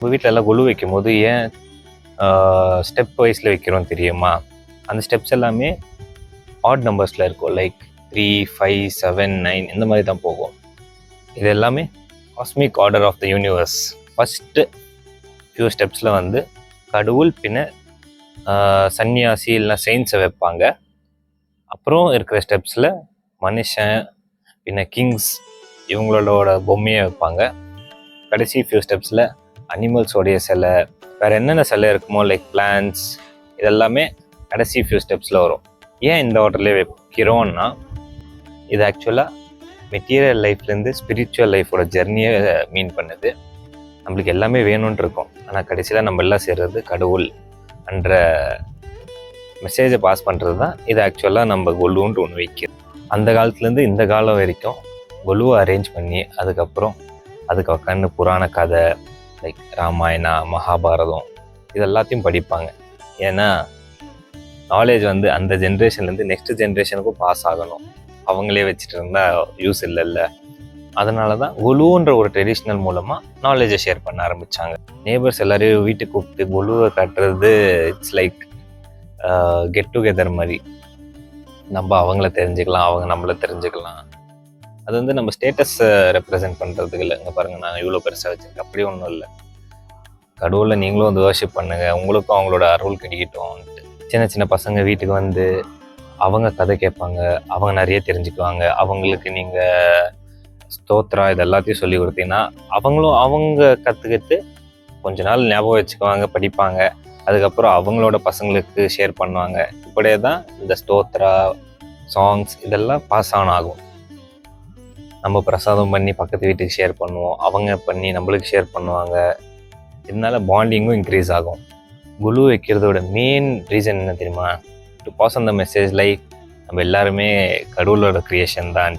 உங்கள் வீட்டில் எல்லாம் கொலு வைக்கும் போது ஏன் ஸ்டெப் வைஸில் வைக்கிறோம் தெரியுமா? அந்த ஸ்டெப்ஸ் எல்லாமே ஆட் நம்பர்ஸில் இருக்கும். லைக் 3, 5, 7, 9 இந்த மாதிரி தான் போகும். இது எல்லாமே cosmic order of the universe. First few ஸ்டெப்ஸில் வந்து கடவுள், பின்ன சன்னியாசி இல்லைனா செயின்ஸை வைப்பாங்க. அப்புறம் இருக்கிற ஸ்டெப்ஸில் மனுஷன், பின்ன கிங்ஸ் இவங்களோட பொம்மையை வைப்பாங்க. கடைசி ஃபியூ ஸ்டெப்ஸில் அனிமல்ஸோடைய சிலை, வேறு என்னென்ன சிலை இருக்குமோ லைக் பிளான்ட்ஸ், இதெல்லாமே கடைசி ஃபியூ ஸ்டெப்ஸில் வரும். ஏன் இந்த ஆர்டர்லேயே வைக்கிறோன்னா, இது ஆக்சுவலாக மெட்டீரியல் லைஃப்லேருந்து ஸ்பிரிச்சுவல் லைஃபோட ஜெர்னியை மீன் பண்ணுது. நம்மளுக்கு எல்லாமே வேணும்னு இருக்கும், ஆனால் கடைசியில் நம்ம எல்லாம் சேர்றது கடவுள் என்ற மெசேஜை பாஸ் பண்ணுறது தான் இது. ஆக்சுவலாக நம்ம கொலுன்ட்டு ஒன்று வைக்கிறோம். அந்த காலத்துலேருந்து இந்த காலம் வரைக்கும் கொலுவை அரேஞ்ச் பண்ணி அதுக்கப்புறம் அதுக்கு உட்காந்து புராண கதை லைக் ராமாயணா, மகாபாரதம் இது எல்லாத்தையும் படிப்பாங்க. ஏன்னா நாலேஜ் வந்து அந்த ஜென்ரேஷன்லேருந்து நெக்ஸ்ட் ஜென்ரேஷனுக்கும் பாஸ் ஆகணும். அவங்களே வச்சுட்டு இருந்தால் யூஸ் இல்லைல்ல. அதனால தான் கொலுன்ற ஒரு ட்ரெடிஷ்னல் மூலமாக நாலேஜை ஷேர் பண்ண ஆரம்பித்தாங்க. நேபர்ஸ் எல்லாரையும் வீட்டுக்கு கூப்பிட்டு கொலுவை காட்டுறது இட்ஸ் லைக் கெட் டுகெதர் மாதிரி. நம்ம அவங்கள தெரிஞ்சுக்கலாம், அவங்க நம்மளை தெரிஞ்சுக்கலாம். அது வந்து நம்ம ஸ்டேட்டஸை ரெப்ரசென்ட் பண்ணுறதுக்கு இல்லை. இங்கே பாருங்கள், நான் இவ்வளோ பெருசாக வச்சுருக்கேன், அப்படி ஒன்றும் இல்லை. கடவுளை நீங்களும் வந்து வர்ஷிப் பண்ணுங்கள், உங்களுக்கும் அவங்களோட அருள் கிடைக்கட்டும்ன்ட்டு. சின்ன சின்ன பசங்க வீட்டுக்கு வந்து அவங்க கதை கேட்பாங்க, அவங்க நிறைய தெரிஞ்சுக்குவாங்க. அவங்களுக்கு நீங்கள் ஸ்தோத்ரா இது எல்லாத்தையும் சொல்லி கொடுத்தீங்கன்னா அவங்களும் அவங்க கற்றுக்கிட்டு கொஞ்ச நாள் ஞாபகம் வச்சுக்குவாங்க, படிப்பாங்க. அதுக்கப்புறம் அவங்களோட பசங்களுக்கு ஷேர் பண்ணுவாங்க. இப்படியே தான் இந்த ஸ்தோத்ரா சாங்ஸ் இதெல்லாம் பாஸ் ஆன் ஆகும். நம்ம பிரசாதம் பண்ணி பக்கத்து வீட்டுக்கு ஷேர் பண்ணுவோம், அவங்க பண்ணி நம்மளுக்கு ஷேர் பண்ணுவாங்க. இதனால பாண்டிங்கும் இன்க்ரீஸ் ஆகும். குலு வைக்கிறதோட மெயின் ரீசன் என்ன தெரியுமா? To pass on the message like நம்ம எல்லாருமே கடவுளோட க்ரியேஷன் தான்.